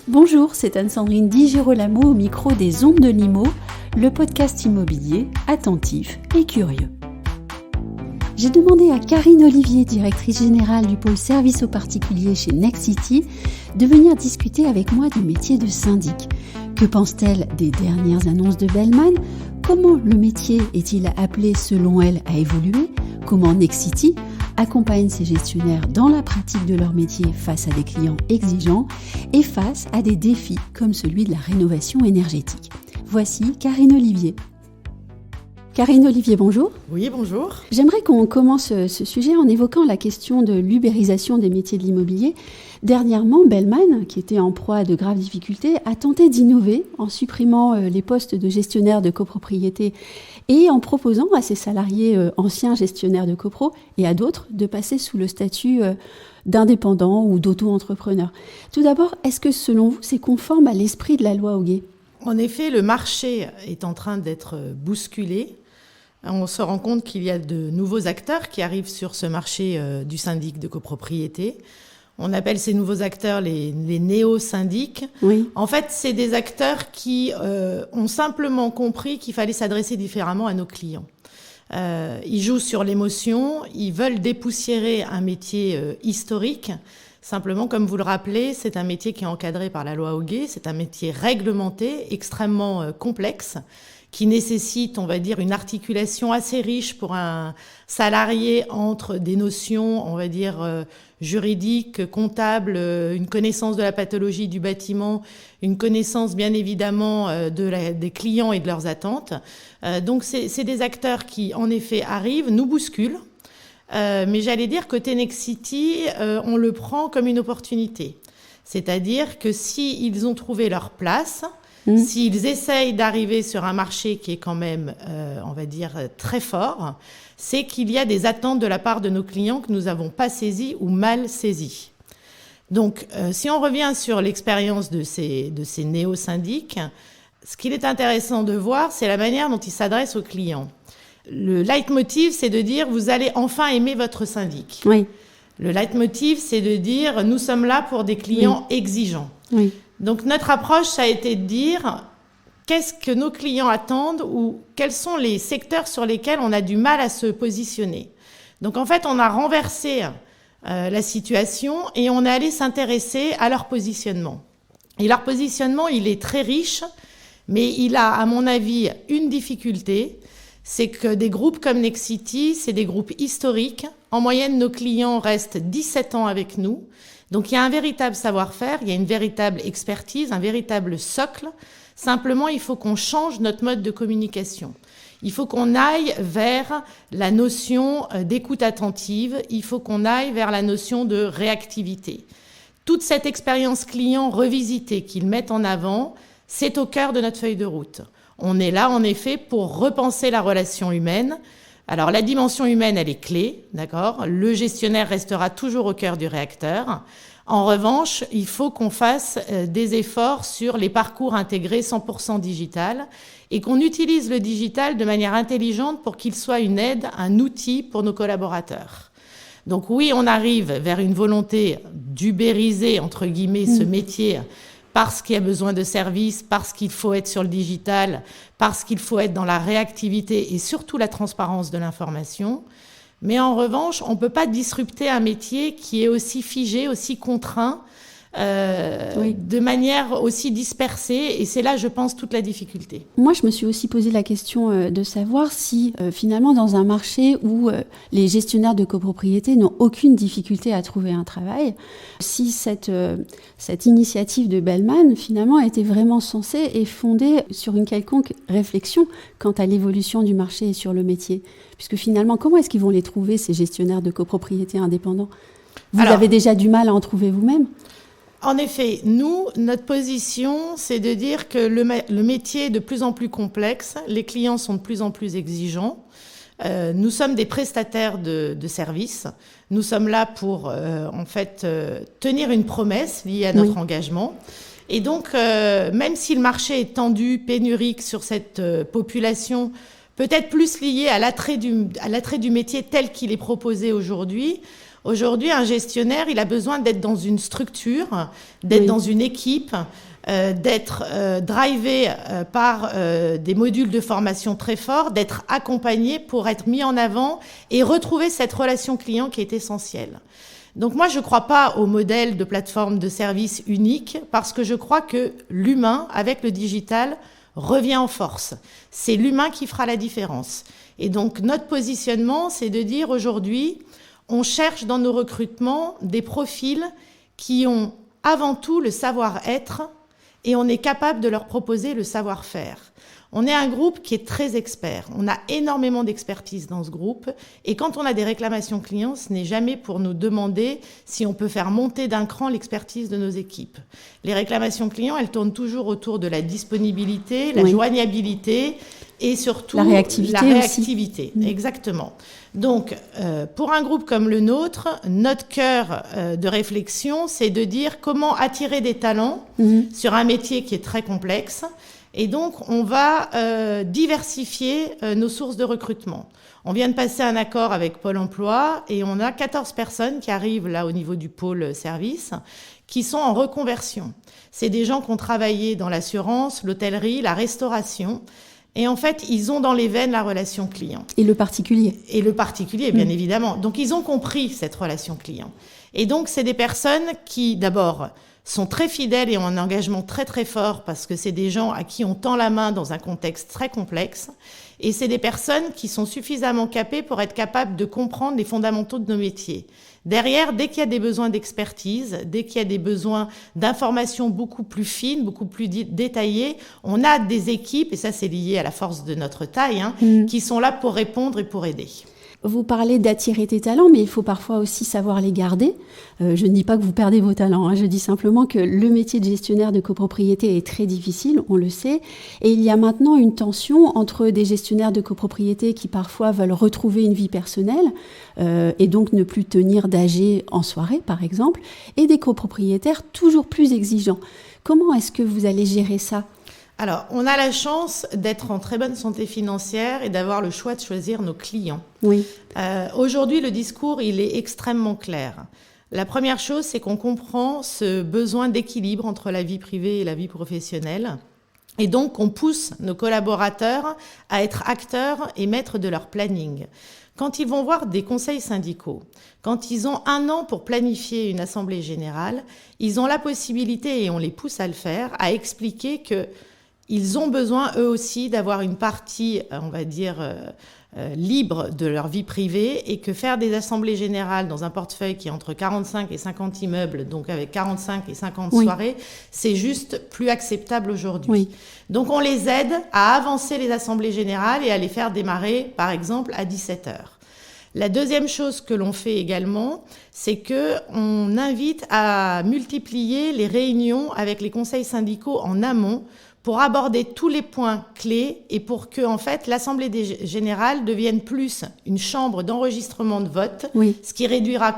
Bonjour, c'est Anne-Sandrine Di Girolamo au micro des Ondes de l'Imo, le podcast immobilier attentif et curieux. J'ai demandé à Karine Olivier, directrice générale du pôle service aux particuliers chez Nexity, de venir discuter avec moi du métier de syndic. Que pense-t-elle des dernières annonces de Bellman ? Comment le métier est-il appelé selon elle à évoluer ? Comment Nexity accompagne ses gestionnaires dans la pratique de leur métier face à des clients exigeants et face à des défis comme celui de la rénovation énergétique. Voici Karine Olivier. Karine Olivier, bonjour. Oui, bonjour. J'aimerais qu'on commence ce sujet en évoquant la question de l'ubérisation des métiers de l'immobilier. Dernièrement, Bellman, qui était en proie à de graves difficultés, a tenté d'innover en supprimant les postes de gestionnaire de copropriété et en proposant à ses salariés anciens gestionnaires de copro et à d'autres de passer sous le statut d'indépendant ou d'auto-entrepreneur. Tout d'abord, est-ce que selon vous, c'est conforme à l'esprit de la loi Hoguet ? En effet, le marché est en train d'être bousculé. On se rend compte qu'il y a de nouveaux acteurs qui arrivent sur ce marché du syndic de copropriété. On appelle ces nouveaux acteurs les néo-syndics. Oui. En fait, c'est des acteurs qui ont simplement compris qu'il fallait s'adresser différemment à nos clients. Ils jouent sur l'émotion, ils veulent dépoussiérer un métier historique. Simplement, comme vous le rappelez, c'est un métier qui est encadré par la loi Hoguet, c'est un métier réglementé, extrêmement complexe, qui nécessite, on va dire, une articulation assez riche pour un salarié entre des notions, on va dire, juridiques, comptables, une connaissance de la pathologie du bâtiment, une connaissance, bien évidemment, des clients et de leurs attentes. Donc, c'est des acteurs qui, en effet, arrivent, nous bousculent. Mais j'allais dire, côté Nexity, on le prend comme une opportunité. C'est-à-dire que s'ils ont trouvé leur place, s'ils essayent d'arriver sur un marché qui est quand même, on va dire, très fort, c'est qu'il y a des attentes de la part de nos clients que nous n'avons pas saisies ou mal saisies. Donc, si on revient sur l'expérience de ces néo-syndics, ce qu'il est intéressant de voir, c'est la manière dont ils s'adressent aux clients. Le leitmotiv, c'est de dire « vous allez enfin aimer votre syndic ». Oui. Le leitmotiv, c'est de dire « nous sommes là pour des clients exigeants ». Oui. Donc, notre approche, ça a été de dire qu'est-ce que nos clients attendent ou quels sont les secteurs sur lesquels on a du mal à se positionner. Donc, en fait, on a renversé la situation et on est allé s'intéresser à leur positionnement. Et leur positionnement, il est très riche, mais il a, à mon avis, une difficulté, c'est que des groupes comme Nexity, c'est des groupes historiques. En moyenne, nos clients restent 17 ans avec nous. Donc, il y a un véritable savoir-faire, il y a une véritable expertise, un véritable socle. Simplement, il faut qu'on change notre mode de communication. Il faut qu'on aille vers la notion d'écoute attentive. Il faut qu'on aille vers la notion de réactivité. Toute cette expérience client revisitée qu'ils mettent en avant, c'est au cœur de notre feuille de route. On est là, en effet, pour repenser la relation humaine. Alors, la dimension humaine, elle est clé, d'accord ? Le gestionnaire restera toujours au cœur du réacteur. En revanche, il faut qu'on fasse des efforts sur les parcours intégrés 100% digital et qu'on utilise le digital de manière intelligente pour qu'il soit une aide, un outil pour nos collaborateurs. Donc oui, on arrive vers une volonté d'ubériser, entre guillemets, ce métier parce qu'il y a besoin de services, parce qu'il faut être sur le digital, parce qu'il faut être dans la réactivité et surtout la transparence de l'information. Mais en revanche, on ne peut pas disrupter un métier qui est aussi figé, aussi contraint, de manière aussi dispersée. Et c'est là, je pense, toute la difficulté. Moi, je me suis aussi posé la question de savoir si, finalement, dans un marché où les gestionnaires de copropriété n'ont aucune difficulté à trouver un travail, si cette initiative de Bellman, finalement, était vraiment censée et fondée sur une quelconque réflexion quant à l'évolution du marché et sur le métier. Puisque finalement, comment est-ce qu'ils vont les trouver, ces gestionnaires de copropriété indépendants ? Vous avez déjà du mal à en trouver vous-même ? En effet, nous, notre position, c'est de dire que le métier est de plus en plus complexe, les clients sont de plus en plus exigeants. Nous sommes des prestataires de services. Nous sommes là pour, tenir une promesse liée à notre engagement. Et donc, même si le marché est tendu, pénurique sur cette population, peut-être plus lié à l'attrait du métier tel qu'il est proposé aujourd'hui. Aujourd'hui, un gestionnaire, il a besoin d'être dans une structure, d'être dans une équipe, d'être drivé par des modules de formation très forts, d'être accompagné pour être mis en avant et retrouver cette relation client qui est essentielle. Donc moi, je ne crois pas au modèle de plateforme de service unique parce que je crois que l'humain, avec le digital, revient en force. C'est l'humain qui fera la différence. Et donc, notre positionnement, c'est de dire aujourd'hui, on cherche dans nos recrutements des profils qui ont avant tout le savoir-être et on est capable de leur proposer le savoir-faire. On est un groupe qui est très expert. On a énormément d'expertise dans ce groupe. Et quand on a des réclamations clients, ce n'est jamais pour nous demander si on peut faire monter d'un cran l'expertise de nos équipes. Les réclamations clients, elles tournent toujours autour de la disponibilité, la joignabilité et surtout la réactivité. Aussi. Exactement. Donc, pour un groupe comme le nôtre, notre cœur de réflexion, c'est de dire comment attirer des talents sur un métier qui est très complexe. Et donc, on va diversifier nos sources de recrutement. On vient de passer un accord avec Pôle emploi et on a 14 personnes qui arrivent là au niveau du pôle service qui sont en reconversion. C'est des gens qui ont travaillé dans l'assurance, l'hôtellerie, la restauration. Et en fait, ils ont dans les veines la relation client. Et le particulier. Et le particulier, bien évidemment. Donc, ils ont compris cette relation client. Et donc, c'est des personnes qui, d'abord, sont très fidèles et ont un engagement très, très fort parce que c'est des gens à qui on tend la main dans un contexte très complexe. Et c'est des personnes qui sont suffisamment capées pour être capables de comprendre les fondamentaux de nos métiers. Derrière, dès qu'il y a des besoins d'expertise, dès qu'il y a des besoins d'informations beaucoup plus fines, beaucoup plus détaillées, on a des équipes, et ça c'est lié à la force de notre taille, qui sont là pour répondre et pour aider. Vous parlez d'attirer tes talents, mais il faut parfois aussi savoir les garder. Je ne dis pas que vous perdez vos talents, je dis simplement que le métier de gestionnaire de copropriété est très difficile, on le sait. Et il y a maintenant une tension entre des gestionnaires de copropriété qui parfois veulent retrouver une vie personnelle et donc ne plus tenir d'AG en soirée, par exemple, et des copropriétaires toujours plus exigeants. Comment est-ce que vous allez gérer ça ? Alors, on a la chance d'être en très bonne santé financière et d'avoir le choix de choisir nos clients. Oui. Aujourd'hui, le discours, il est extrêmement clair. La première chose, c'est qu'on comprend ce besoin d'équilibre entre la vie privée et la vie professionnelle. Et donc, on pousse nos collaborateurs à être acteurs et maîtres de leur planning. Quand ils vont voir des conseils syndicaux, quand ils ont 1 an pour planifier une assemblée générale, ils ont la possibilité, et on les pousse à le faire, à expliquer que ils ont besoin, eux aussi, d'avoir une partie, on va dire, libre de leur vie privée et que faire des assemblées générales dans un portefeuille qui est entre 45 et 50 immeubles, donc avec 45 et 50 soirées, c'est juste plus acceptable aujourd'hui. Oui. Donc, on les aide à avancer les assemblées générales et à les faire démarrer, par exemple, à 17h. La deuxième chose que l'on fait également, c'est qu'on invite à multiplier les réunions avec les conseils syndicaux en amont pour aborder tous les points clés et pour que, en fait, l'Assemblée générale devienne plus une chambre d'enregistrement de vote, ce qui réduira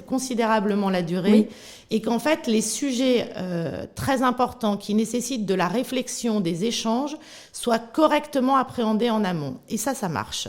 considérablement la durée, et qu'en fait, les sujets très importants qui nécessitent de la réflexion, des échanges, soient correctement appréhendés en amont. Et ça marche.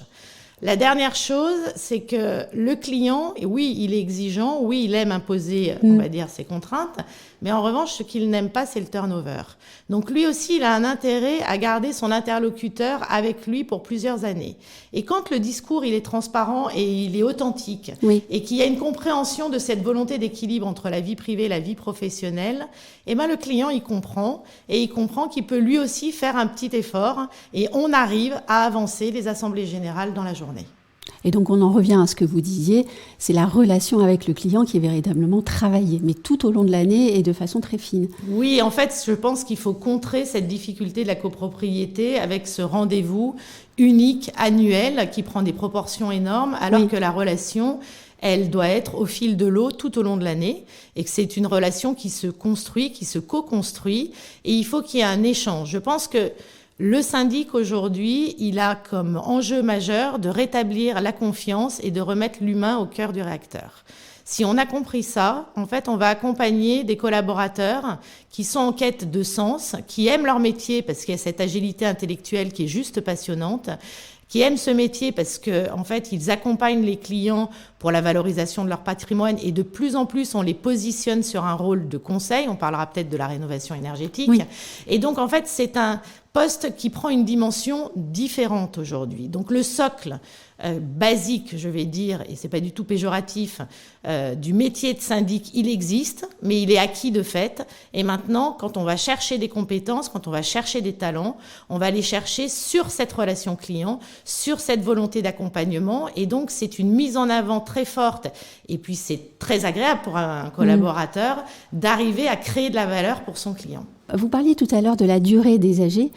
La dernière chose, c'est que le client, et oui, il est exigeant, oui, il aime imposer, on va dire, ses contraintes, mais en revanche, ce qu'il n'aime pas, c'est le turnover. Donc lui aussi, il a un intérêt à garder son interlocuteur avec lui pour plusieurs années. Et quand le discours, il est transparent et il est authentique, et qu'il y a une compréhension de cette volonté d'équilibre entre la vie privée et la vie professionnelle, eh ben le client, il comprend, et il comprend qu'il peut lui aussi faire un petit effort, et on arrive à avancer les assemblées générales dans la journée. Et donc, on en revient à ce que vous disiez, c'est la relation avec le client qui est véritablement travaillée, mais tout au long de l'année et de façon très fine. Oui, en fait, je pense qu'il faut contrer cette difficulté de la copropriété avec ce rendez-vous unique, annuel, qui prend des proportions énormes, alors que la relation, elle doit être au fil de l'eau tout au long de l'année, et que c'est une relation qui se construit, qui se co-construit, et il faut qu'il y ait un échange. Je pense que Le syndic, aujourd'hui, il a comme enjeu majeur de rétablir la confiance et de remettre l'humain au cœur du réacteur. Si on a compris ça, en fait, on va accompagner des collaborateurs qui sont en quête de sens, qui aiment leur métier parce qu'il y a cette agilité intellectuelle qui est juste passionnante, qui aiment ce métier parce que, en fait, ils accompagnent les clients pour la valorisation de leur patrimoine et de plus en plus, on les positionne sur un rôle de conseil. On parlera peut-être de la rénovation énergétique. Oui. Et donc, en fait, c'est un poste qui prend une dimension différente aujourd'hui. Donc, le socle basique, je vais dire, et c'est pas du tout péjoratif, du métier de syndic, il existe, mais il est acquis de fait. Et maintenant, quand on va chercher des compétences, quand on va chercher des talents, on va les chercher sur cette relation client, sur cette volonté d'accompagnement. Et donc, c'est une mise en avant très forte. Et puis, c'est très agréable pour un collaborateur d'arriver à créer de la valeur pour son client. Vous parliez tout à l'heure de la durée des AG.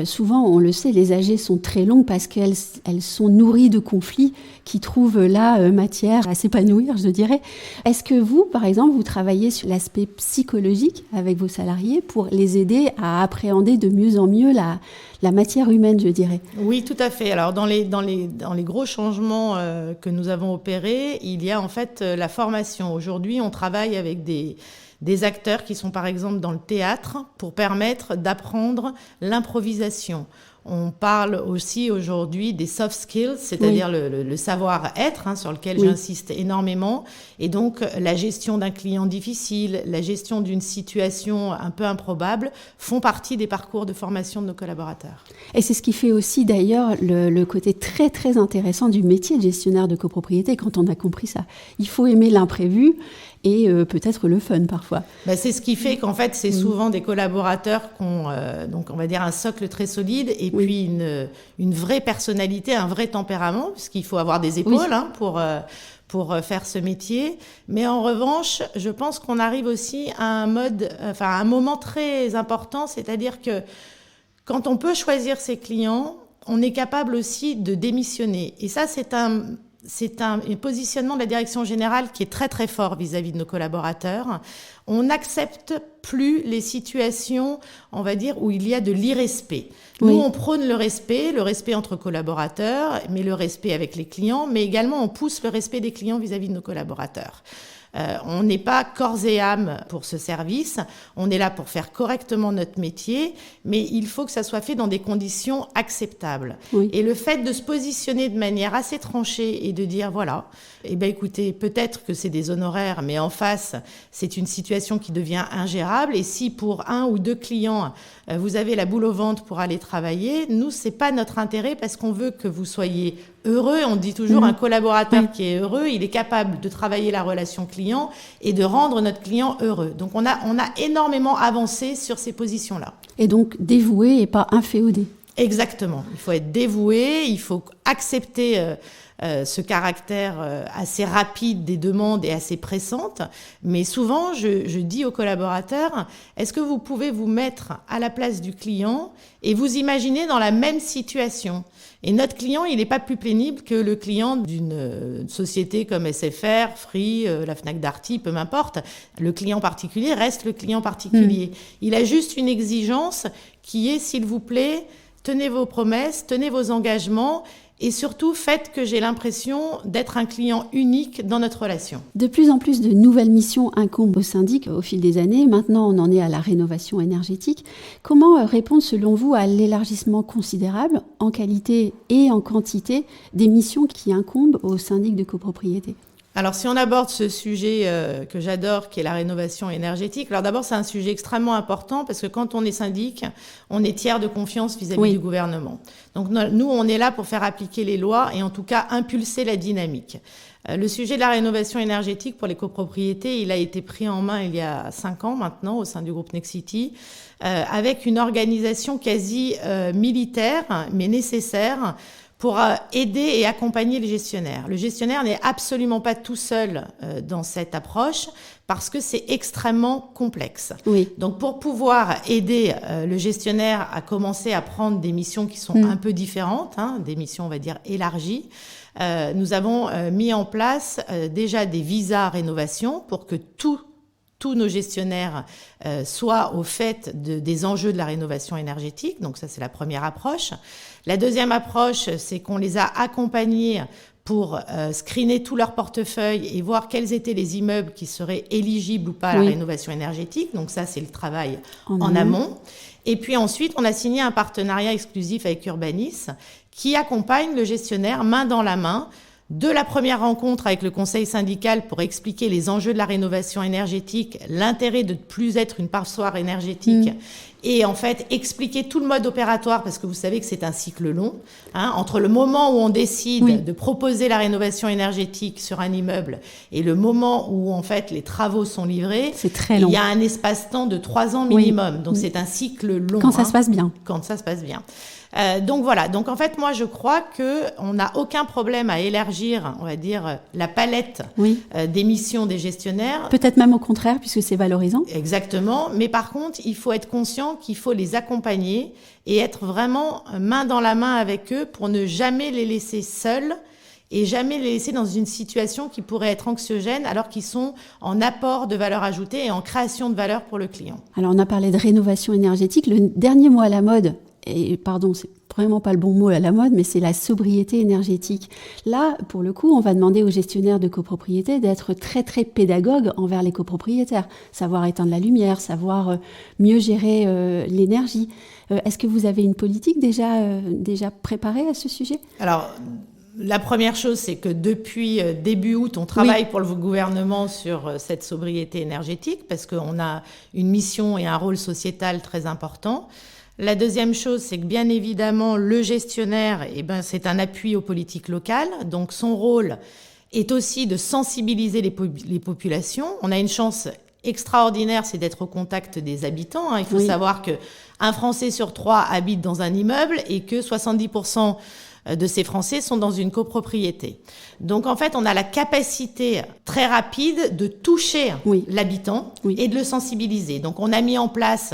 Souvent, on le sait, les AG sont très longues parce qu'elles sont nourries de conflits qui trouvent là matière à s'épanouir, je dirais. Est-ce que vous, par exemple, vous travaillez sur l'aspect psychologique avec vos salariés pour les aider à appréhender de mieux en mieux la matière humaine, je dirais? Oui, tout à fait. Alors, dans les gros changements que nous avons opérés, il y a en fait la formation. Aujourd'hui, on travaille avec des acteurs qui sont par exemple dans le théâtre pour permettre d'apprendre l'improvisation. On parle aussi aujourd'hui des soft skills, c'est-à-dire le savoir-être, sur lequel j'insiste énormément. Et donc, la gestion d'un client difficile, la gestion d'une situation un peu improbable font partie des parcours de formation de nos collaborateurs. Et c'est ce qui fait aussi d'ailleurs le côté très très intéressant du métier de gestionnaire de copropriété quand on a compris ça. Il faut aimer l'imprévu et peut-être le fun parfois. C'est ce qui fait qu'en fait, c'est souvent des collaborateurs qui ont, donc on va dire, un socle très solide et puis une vraie personnalité, un vrai tempérament, puisqu'il faut avoir des épaules pour faire ce métier. Mais en revanche, je pense qu'on arrive aussi à un moment très important, c'est-à-dire que quand on peut choisir ses clients, on est capable aussi de démissionner. Et ça, c'est un positionnement de la direction générale qui est très très fort vis-à-vis de nos collaborateurs. On n'accepte plus les situations, on va dire, où il y a de l'irrespect. Nous, on prône le respect entre collaborateurs, mais le respect avec les clients, mais également on pousse le respect des clients vis-à-vis de nos collaborateurs. On n'est pas corps et âme pour ce service, on est là pour faire correctement notre métier, mais il faut que ça soit fait dans des conditions acceptables. Et le fait de se positionner de manière assez tranchée et de dire voilà, écoutez, peut-être que c'est des honoraires, mais en face, c'est une situation qui devient ingérable. Et si pour un ou deux clients, vous avez la boule au ventre pour aller travailler, nous, c'est pas notre intérêt parce qu'on veut que vous soyez heureux. On dit toujours un collaborateur qui est heureux, il est capable de travailler la relation client et de rendre notre client heureux. Donc, on a énormément avancé sur ces positions-là. Et donc, dévoué et pas inféodé. Exactement. Il faut être dévoué, il faut accepter ce caractère assez rapide des demandes et assez pressantes. Mais souvent, je dis aux collaborateurs, est-ce que vous pouvez vous mettre à la place du client et vous imaginer dans la même situation ? Et notre client, il n'est pas plus pénible que le client d'une société comme SFR, Free, la Fnac Darty, peu m'importe. Le client particulier reste le client particulier. Il a juste une exigence qui est, s'il vous plaît, tenez vos promesses, tenez vos engagements et surtout faites que j'ai l'impression d'être un client unique dans notre relation. De plus en plus de nouvelles missions incombent au syndic au fil des années. Maintenant, on en est à la rénovation énergétique. Comment répondre selon vous à l'élargissement considérable en qualité et en quantité des missions qui incombent au syndic de copropriété ? Alors, si on aborde ce sujet que j'adore, qui est la rénovation énergétique, alors d'abord, c'est un sujet extrêmement important parce que quand on est syndic, on est tiers de confiance vis-à-vis du gouvernement. Donc, nous, on est là pour faire appliquer les lois et en tout cas impulser la dynamique. Le sujet de la rénovation énergétique pour les copropriétés, il a été pris en main il y a 5 ans maintenant au sein du groupe Nexity, avec une organisation quasi militaire, mais nécessaire, pour aider et accompagner les gestionnaires. Le gestionnaire n'est absolument pas tout seul dans cette approche parce que c'est extrêmement complexe. Donc, pour pouvoir aider le gestionnaire à commencer à prendre des missions qui sont un peu différentes, des missions, on va dire, élargies, nous avons mis en place déjà des visas rénovation pour que tous tous nos gestionnaires soient au fait des enjeux de la rénovation énergétique. Donc ça, c'est la première approche. La deuxième approche, c'est qu'on les a accompagnés pour screener tout leur portefeuille et voir quels étaient les immeubles qui seraient éligibles ou pas à la rénovation énergétique. Donc ça, c'est le travail en amont. Et puis ensuite, on a signé un partenariat exclusif avec Urbanis qui accompagne le gestionnaire main dans la main de la première rencontre avec le conseil syndical pour expliquer les enjeux de la rénovation énergétique, l'intérêt de ne plus être une passoire énergétique et en fait expliquer tout le mode opératoire parce que vous savez que c'est un cycle long. Entre le moment où on décide de proposer la rénovation énergétique sur un immeuble et le moment où en fait les travaux sont livrés, c'est très long. Il y a un espace-temps de 3 ans minimum. Donc c'est un cycle long. Quand ça se passe bien. Quand ça se passe bien. Donc voilà. Donc en fait, moi je crois que on n'a aucun problème à élargir, on va dire, la palette des missions des gestionnaires. Peut-être même au contraire, puisque c'est valorisant. Exactement. Mais par contre, il faut être conscient qu'il faut les accompagner et être vraiment main dans la main avec eux pour ne jamais les laisser seuls et jamais les laisser dans une situation qui pourrait être anxiogène alors qu'ils sont en apport de valeur ajoutée et en création de valeur pour le client. Alors on a parlé de rénovation énergétique. Le dernier mot à la mode, et pardon, c'est vraiment pas le bon mot à la mode, mais c'est la sobriété énergétique. Là, pour le coup, on va demander aux gestionnaires de copropriété d'être très très pédagogues envers les copropriétaires, savoir éteindre la lumière, savoir mieux gérer l'énergie. Est-ce que vous avez une politique déjà préparée à ce sujet ? Alors, la première chose, c'est que depuis début août, on travaille pour le gouvernement sur cette sobriété énergétique parce qu'on a une mission et un rôle sociétal très important. La deuxième chose, c'est que bien évidemment, le gestionnaire, c'est un appui aux politiques locales. Donc, son rôle est aussi de sensibiliser les populations. On a une chance extraordinaire, c'est d'être au contact des habitants. Il faut savoir qu'un Français sur 3 habite dans un immeuble et que 70% de ces Français sont dans une copropriété. Donc, en fait, on a la capacité très rapide de toucher l'habitant et de le sensibiliser. Donc, on a mis en place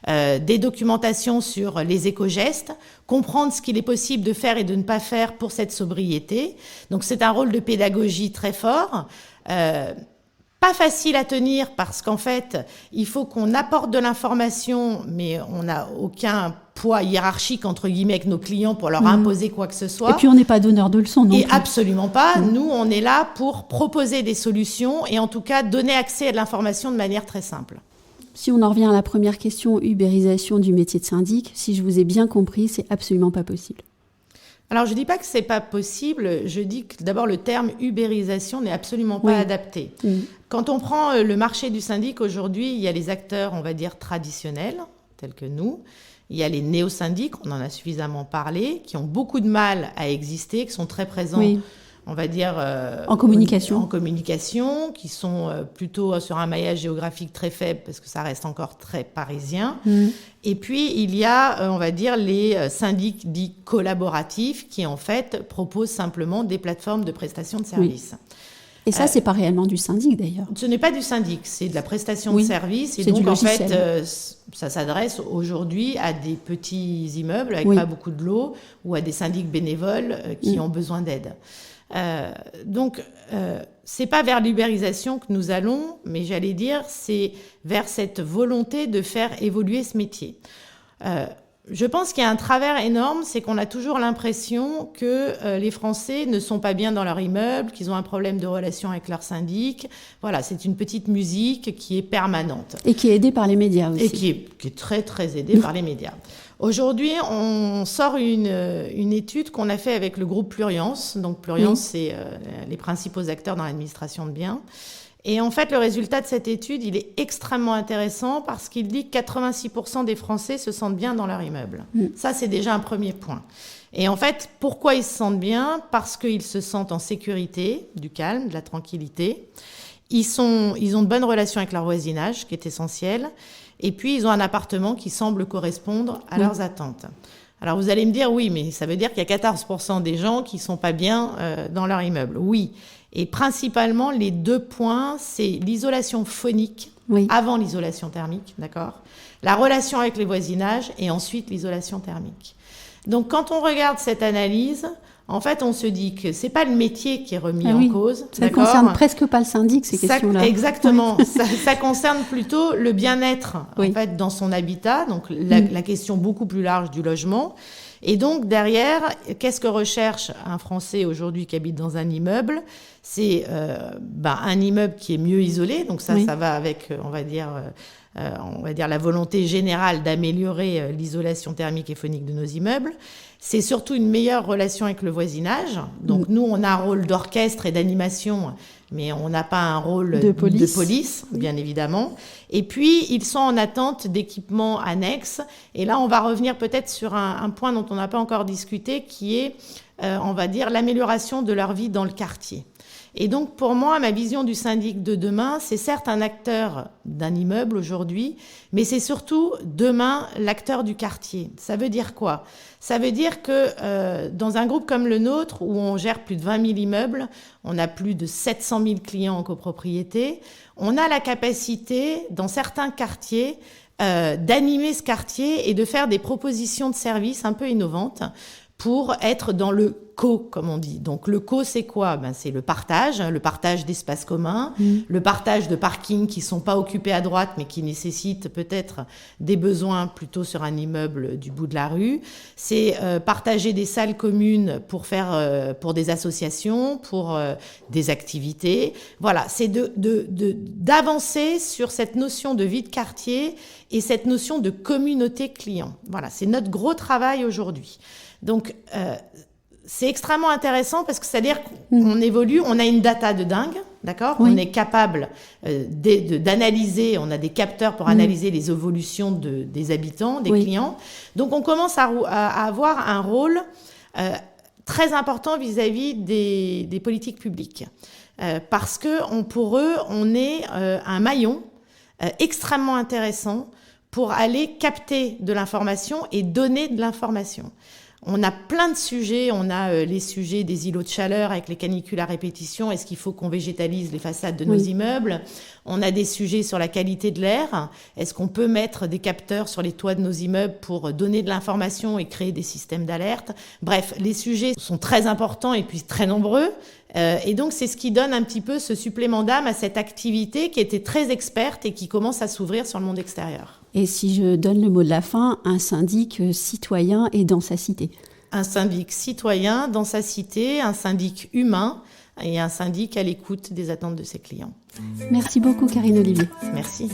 des documentations sur les éco-gestes, comprendre ce qu'il est possible de faire et de ne pas faire pour cette sobriété. Donc, c'est un rôle de pédagogie très fort. Pas facile à tenir parce qu'en fait, il faut qu'on apporte de l'information, mais on n'a aucun poids hiérarchique, entre guillemets, avec nos clients pour leur imposer quoi que ce soit. Et puis, on n'est pas donneur de leçons non plus. Et absolument pas. Nous, on est là pour proposer des solutions et en tout cas, donner accès à de l'information de manière très simple. Si on en revient à la première question, ubérisation du métier de syndic, si je vous ai bien compris, c'est absolument pas possible. Alors, je ne dis pas que ce n'est pas possible. Je dis que d'abord, le terme ubérisation n'est absolument pas adapté. Quand on prend le marché du syndic aujourd'hui, il y a les acteurs, on va dire, traditionnels, tels que nous. Il y a les néo-syndics, on en a suffisamment parlé, qui ont beaucoup de mal à exister, qui sont très présents, on va dire... en communication. En communication, qui sont plutôt sur un maillage géographique très faible, parce que ça reste encore très parisien. Et puis, il y a, on va dire, les syndics dits collaboratifs, qui en fait proposent simplement des plateformes de prestation de services. Et ça, c'est pas réellement du syndic, d'ailleurs. Ce n'est pas du syndic, c'est de la prestation de service. Et donc, en fait, ça s'adresse aujourd'hui à des petits immeubles avec pas beaucoup de lots ou à des syndics bénévoles qui ont besoin d'aide. Donc, c'est pas vers l'ubérisation que nous allons, mais j'allais dire, c'est vers cette volonté de faire évoluer ce métier. Je pense qu'il y a un travers énorme, c'est qu'on a toujours l'impression que les Français ne sont pas bien dans leur immeuble, qu'ils ont un problème de relation avec leur syndic. Voilà, c'est une petite musique qui est permanente. Et qui est aidée par les médias aussi. Et qui est très, très aidée par les médias. Aujourd'hui, on sort une étude qu'on a fait avec le groupe Pluriance. Donc, Pluriance, c'est les principaux acteurs dans l'administration de biens. Et en fait, le résultat de cette étude, il est extrêmement intéressant parce qu'il dit que 86% des Français se sentent bien dans leur immeuble. Ça, c'est déjà un premier point. Et en fait, pourquoi ils se sentent bien ? Parce qu'ils se sentent en sécurité, du calme, de la tranquillité. Ils ont de bonnes relations avec leur voisinage, qui est essentiel. Et puis, ils ont un appartement qui semble correspondre à leurs attentes. Alors, vous allez me dire, oui, mais ça veut dire qu'il y a 14% des gens qui ne sont pas bien dans leur immeuble. Oui. Et principalement, les 2 points, c'est l'isolation phonique avant l'isolation thermique, d'accord ? La relation avec les voisinages et ensuite l'isolation thermique. Donc, quand on regarde cette analyse, en fait, on se dit que c'est pas le métier qui est remis Ah en oui, cause. Ça ne concerne presque pas le syndic, ces questions-là. Exactement. Ça concerne plutôt le bien-être, en fait, dans son habitat. Donc, la question beaucoup plus large du logement. Et donc, derrière, qu'est-ce que recherche un Français aujourd'hui qui habite dans un immeuble ? C'est un immeuble qui est mieux isolé. Donc, ça va avec, on va dire, la volonté générale d'améliorer l'isolation thermique et phonique de nos immeubles. C'est surtout une meilleure relation avec le voisinage. Donc, nous, on a un rôle d'orchestre et d'animation, mais on n'a pas un rôle de police, bien évidemment. Et puis, ils sont en attente d'équipements annexes. Et là, on va revenir peut-être sur un point dont on n'a pas encore discuté, qui est, on va dire, l'amélioration de leur vie dans le quartier. Et donc, pour moi, ma vision du syndic de demain, c'est certes un acteur d'un immeuble aujourd'hui, mais c'est surtout, demain, l'acteur du quartier. Ça veut dire quoi ? Ça veut dire que dans un groupe comme le nôtre, où on gère plus de 20 000 immeubles, on a plus de 700 000 clients en copropriété, on a la capacité, dans certains quartiers, d'animer ce quartier et de faire des propositions de services un peu innovantes pour être dans le co, comme on dit. Donc le co, c'est quoi ? C'est le partage d'espaces communs, le partage de parkings qui sont pas occupés à droite, mais qui nécessitent peut-être des besoins plutôt sur un immeuble du bout de la rue. C'est partager des salles communes pour faire pour des associations, pour des activités. Voilà, c'est d'avancer sur cette notion de vie de quartier et cette notion de communauté client. Voilà, c'est notre gros travail aujourd'hui. Donc, c'est extrêmement intéressant parce que c'est-à-dire qu'on évolue, on a une data de dingue, d'accord ? On est capable d'analyser, on a des capteurs pour analyser les évolutions des habitants, des clients. Donc, on commence à avoir un rôle très important vis-à-vis des politiques publiques. Parce que pour eux, on est un maillon extrêmement intéressant pour aller capter de l'information et donner de l'information. On a plein de sujets, on a les sujets des îlots de chaleur avec les canicules à répétition, est-ce qu'il faut qu'on végétalise les façades de nos immeubles ? On a des sujets sur la qualité de l'air, est-ce qu'on peut mettre des capteurs sur les toits de nos immeubles pour donner de l'information et créer des systèmes d'alerte ? Bref, les sujets sont très importants et puis très nombreux, et donc c'est ce qui donne un petit peu ce supplément d'âme à cette activité qui était très experte et qui commence à s'ouvrir sur le monde extérieur. Et si je donne le mot de la fin, un syndic citoyen et dans sa cité. Un syndic citoyen dans sa cité, un syndic humain et un syndic à l'écoute des attentes de ses clients. Merci beaucoup, Karine Olivier. Merci.